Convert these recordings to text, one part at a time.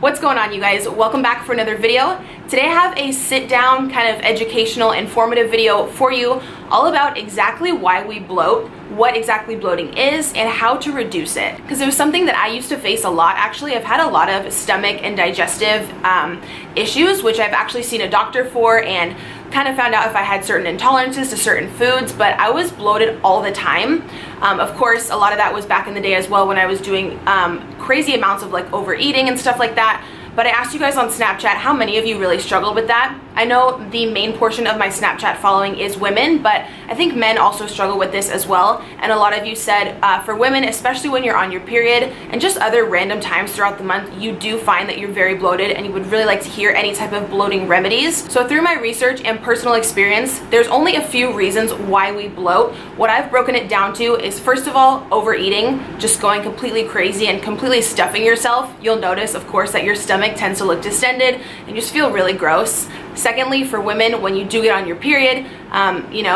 What's going on, you guys? Welcome back for another video. Today I have a sit down kind of educational, informative video for you all about exactly why we bloat, what exactly bloating is, and how to reduce it. Because it was something that I used to face a lot. Actually, I've had a lot of stomach and digestive issues, which I've actually seen a doctor for and kind of found out if I had certain intolerances to certain foods, but I was bloated all the time. Of course, a lot of that was back in the day as well when I was doing crazy amounts of like overeating and stuff like that. But I asked you guys on Snapchat how many of you really struggled with that. I know the main portion of my Snapchat following is women, but I think men also struggle with this as well. And a lot of you said for women, especially when you're on your period and just other random times throughout the month, you do find that you're very bloated and you would really like to hear any type of bloating remedies. So through my research and personal experience, there's only a few reasons why we bloat. What I've broken it down to is, first of all, overeating, just going completely crazy and completely stuffing yourself. You'll notice, of course, that your stomach tends to look distended and just feel really gross. Secondly, for women, when you do get on your period,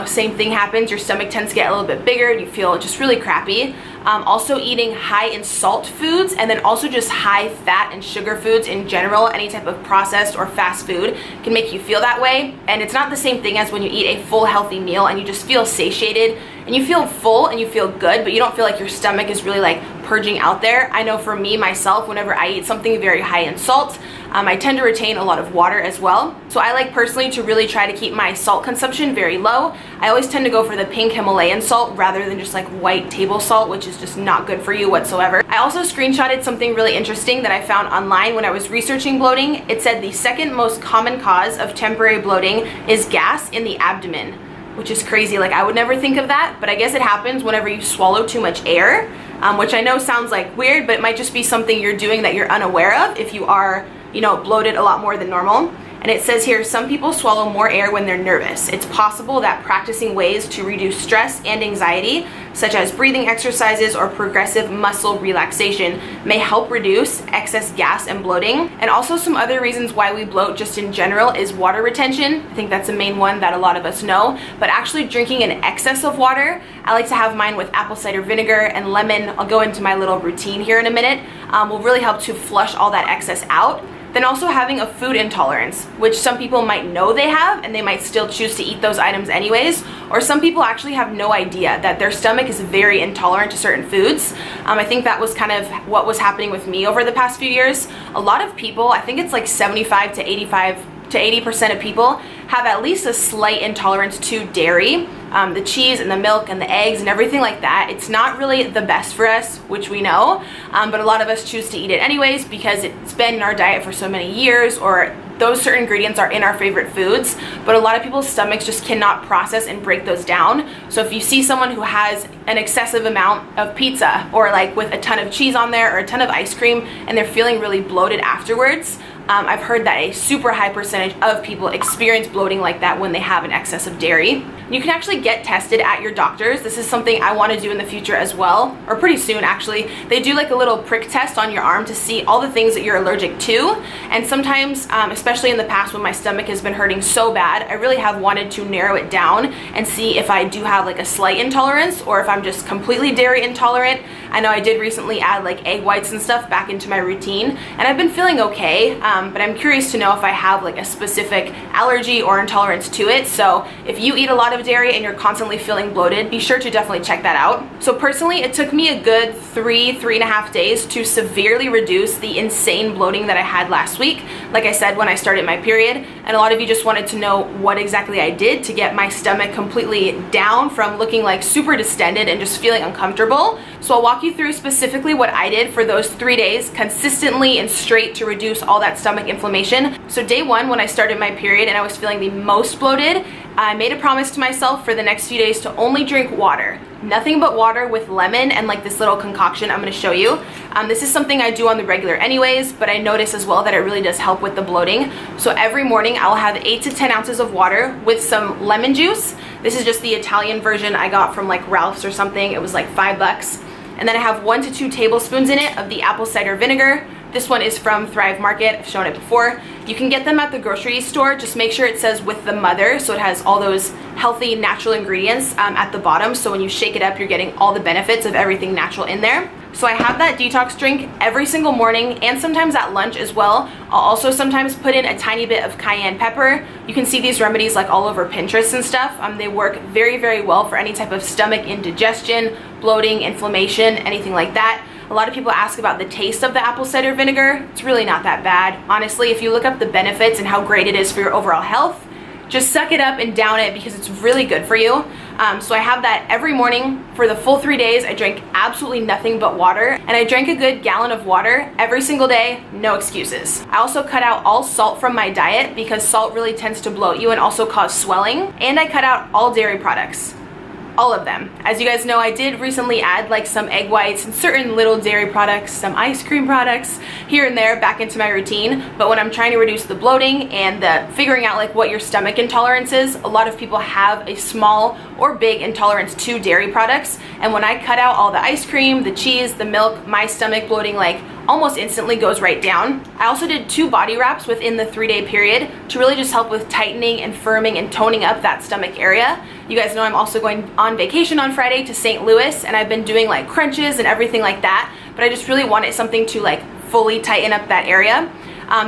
same thing happens. Your stomach tends to get a little bit bigger and you feel just really crappy. Also eating high in salt foods, and then also just high fat and sugar foods in general, any type of processed or fast food can make you feel that way. And it's not the same thing as when you eat a full healthy meal and you just feel satiated and you feel full and you feel good, but you don't feel like your stomach is really like purging out there. I know for me, myself, whenever I eat something very high in salt, I tend to retain a lot of water as well. So I like personally to really try to keep my salt consumption very low. I always tend to go for the pink Himalayan salt rather than just like white table salt, which is just not good for you whatsoever. I also screenshotted something really interesting that I found online when I was researching bloating. It said the second most common cause of temporary bloating is gas in the abdomen, which is crazy. Like, I would never think of that, but I guess it happens whenever you swallow too much air, which I know sounds like weird, but it might just be something you're doing that you're unaware of if you are bloated a lot more than normal. And it says here, some people swallow more air when they're nervous. It's possible that practicing ways to reduce stress and anxiety, such as breathing exercises or progressive muscle relaxation, may help reduce excess gas and bloating. And also some other reasons why we bloat just in general is water retention. I think that's the main one that a lot of us know, but actually drinking an excess of water. I like to have mine with apple cider vinegar and lemon. I'll go into my little routine here in a minute. Will really help to flush all that excess out. Then also having a food intolerance, which some people might know they have and they might still choose to eat those items anyways, or some people actually have no idea that their stomach is very intolerant to certain foods. I think that was kind of what was happening with me over the past few years. A lot of people, I think it's like 75 to 80% of people have at least a slight intolerance to dairy, the cheese and the milk and the eggs and everything like that. It's not really the best for us, which we know, but a lot of us choose to eat it anyways because it's been in our diet for so many years, or those certain ingredients are in our favorite foods, but a lot of people's stomachs just cannot process and break those down. So if you see someone who has an excessive amount of pizza, or like with a ton of cheese on there or a ton of ice cream, and they're feeling really bloated afterwards, I've heard that a super high percentage of people experience bloating like that when they have an excess of dairy. You can actually get tested at your doctor's. This is something I want to do in the future as well, or pretty soon actually. They do like a little prick test on your arm to see all the things that you're allergic to. And sometimes, especially in the past when my stomach has been hurting so bad, I really have wanted to narrow it down and see if I do have like a slight intolerance or if I'm just completely dairy intolerant. I know I did recently add like egg whites and stuff back into my routine, and I've been feeling okay, but I'm curious to know if I have like a specific allergy or intolerance to it. So if you eat a lot of dairy and you're constantly feeling bloated, be sure to definitely check that out. So personally, it took me a good 3.5 days to severely reduce the insane bloating that I had last week, like I said, when I started my period. And a lot of you just wanted to know what exactly I did to get my stomach completely down from looking like super distended and just feeling uncomfortable. So I'll walk you through specifically what I did for those 3 days consistently and straight to reduce all that stomach inflammation. So day one, when I started my period and I was feeling the most bloated, I made a promise to myself for the next few days to only drink water. Nothing but water with lemon and like this little concoction I'm going to show you. This is something I do on the regular anyways, but I notice as well that it really does help with the bloating. So every morning I'll have 8 to 10 ounces of water with some lemon juice. This is just the Italian version I got from like Ralph's or something. It was like $5. And then I have 1 to 2 tablespoons in it of the apple cider vinegar. This one is from Thrive Market. I've shown it before. You can get them at the grocery store. Just make sure it says with the mother, so it has all those healthy natural ingredients at the bottom. So when you shake it up, you're getting all the benefits of everything natural in there. So I have that detox drink every single morning and sometimes at lunch as well. I'll also sometimes put in a tiny bit of cayenne pepper. You can see these remedies like all over Pinterest and stuff. They work very, very well for any type of stomach indigestion, bloating, inflammation, anything like that. A lot of people ask about the taste of the apple cider vinegar. It's really not that bad. Honestly, if you look up the benefits and how great it is for your overall health, just suck it up and down it because it's really good for you. So I have that every morning for the full 3 days. I drank absolutely nothing but water, and I drank a good gallon of water every single day, no excuses. I also cut out all salt from my diet because salt really tends to bloat you and also cause swelling, and I cut out all dairy products. All of them. As you guys know, I did recently add like some egg whites and certain little dairy products, some ice cream products here and there back into my routine. But when I'm trying to reduce the bloating and the figuring out like what your stomach intolerance is, a lot of people have a small or big intolerance to dairy products. And when I cut out all the ice cream, the cheese, the milk, my stomach bloating like almost instantly goes right down. I also did 2 body wraps within the 3-day period to really just help with tightening and firming and toning up that stomach area. You guys know I'm also going on vacation on Friday to St. Louis, and I've been doing like crunches and everything like that, but I just really wanted something to like fully tighten up that area.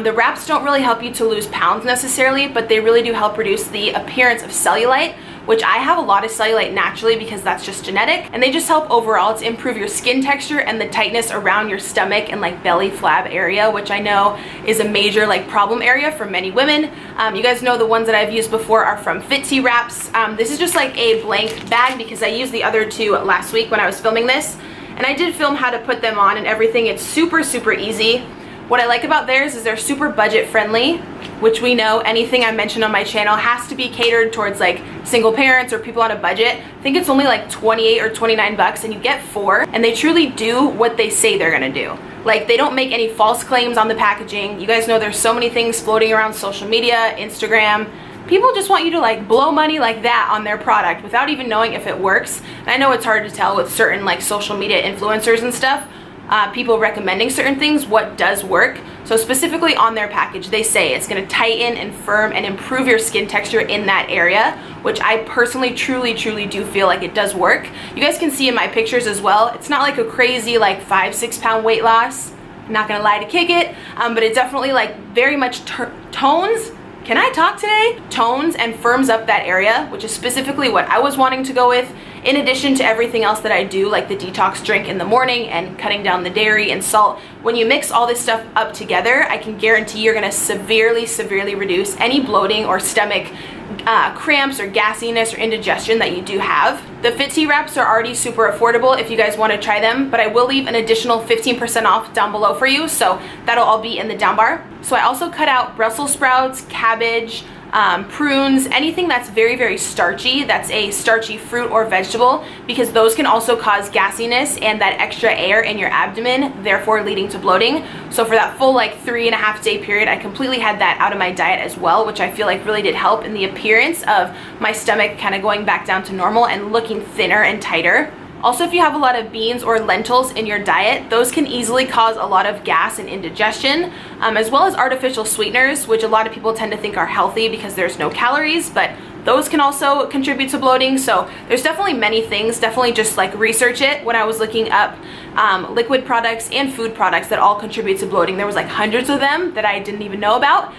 The wraps don't really help you to lose pounds necessarily, but they really do help reduce the appearance of cellulite, which I have a lot of cellulite naturally because that's just genetic, and they just help overall to improve your skin texture and the tightness around your stomach and like belly flab area, which I know is a major like problem area for many women. You guys know the ones that I've used before are from Fit Tea Wraps. This is just like a blank bag because I used the other 2 last week when I was filming this, and I did film how to put them on and everything. It's super, super easy. What I like about theirs is they're super budget friendly, which we know anything I mentioned on my channel has to be catered towards like single parents or people on a budget. I think it's only like 28 or 29 bucks and you get 4, and they truly do what they say they're gonna do. Like, they don't make any false claims on the packaging. You guys know there's so many things floating around social media, Instagram. People just want you to like blow money like that on their product without even knowing if it works. And I know it's hard to tell with certain like social media influencers and stuff. People recommending certain things, what does work. So specifically on their package, they say it's going to tighten and firm and improve your skin texture in that area, which I personally truly do feel like it does work. You guys can see in my pictures as well, it's not like a crazy like 5-6 pound weight loss. I'm not gonna lie to kick it, but it definitely like very much tones. Can I talk today? Tones and firms up that area, which is specifically what I was wanting to go with, in addition to everything else that I do, like the detox drink in the morning and cutting down the dairy and salt. When you mix all this stuff up together, I can guarantee you're gonna severely reduce any bloating or stomach cramps or gassiness or indigestion that you do have. The Fit Tea Wraps are already super affordable if you guys want to try them, but I will leave an additional 15% off down below for you, so that'll all be in the down bar. So I also cut out Brussels sprouts, cabbage, prunes, anything that's very starchy, that's a starchy fruit or vegetable, because those can also cause gassiness and that extra air in your abdomen, therefore leading to bloating. So for that full like 3.5 day period, I completely had that out of my diet as well, which I feel like really did help in the appearance of my stomach kind of going back down to normal and looking thinner and tighter. Also, if you have a lot of beans or lentils in your diet, those can easily cause a lot of gas and indigestion, as well as artificial sweeteners, which a lot of people tend to think are healthy because there's no calories, but those can also contribute to bloating. So there's definitely many things. Definitely just like research it. When I was looking up liquid products and food products that all contribute to bloating, there was like hundreds of them that I didn't even know about.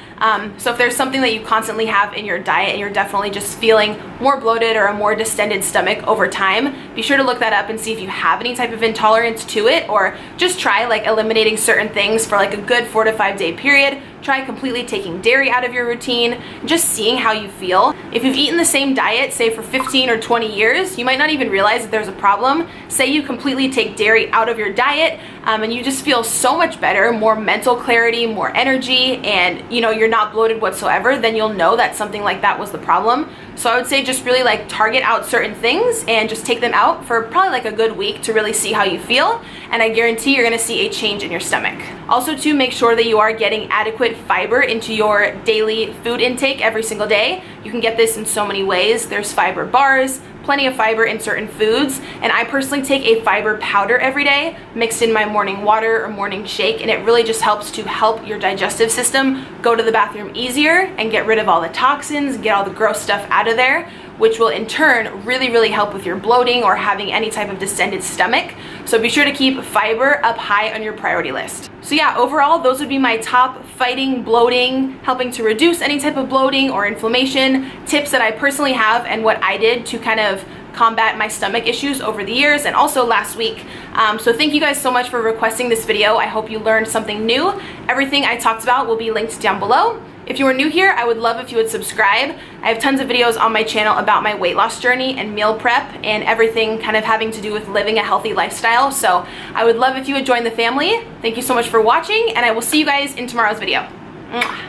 So if there's something that you constantly have in your diet and you're definitely just feeling more bloated or a more distended stomach over time, be sure to look that up and see if you have any type of intolerance to it, or just try like eliminating certain things for like a good 4 to 5 day period. Try completely taking dairy out of your routine, just seeing how you feel. If you've eaten the same diet, say for 15 or 20 years, you might not even realize that there's a problem. Say you completely take dairy out of your diet, and you just feel so much better, more mental clarity, more energy, and you know, you're not bloated whatsoever, then you'll know that something like that was the problem. So I would say just really like target out certain things and just take them out for probably like a good week to really see how you feel, and I guarantee you're gonna see a change in your stomach. Also, to make sure that you are getting adequate fiber into your daily food intake every single day. You can get this in so many ways. There's fiber bars, plenty of fiber in certain foods, and I personally take a fiber powder every day mixed in my morning water or morning shake, and it really just helps to help your digestive system go to the bathroom easier and get rid of all the toxins, get all the gross stuff out of there, which will in turn really help with your bloating or having any type of distended stomach. So be sure to keep fiber up high on your priority list. So yeah, overall, those would be my top fighting bloating, helping to reduce any type of bloating or inflammation tips that I personally have and what I did to kind of combat my stomach issues over the years and also last week. So thank you guys so much for requesting this video. I hope you learned something new. Everything I talked about will be linked down below. If you are new here, I would love if you would subscribe. I have tons of videos on my channel about my weight loss journey and meal prep and everything kind of having to do with living a healthy lifestyle. So I would love if you would join the family. Thank you so much for watching, and I will see you guys in tomorrow's video. Mwah.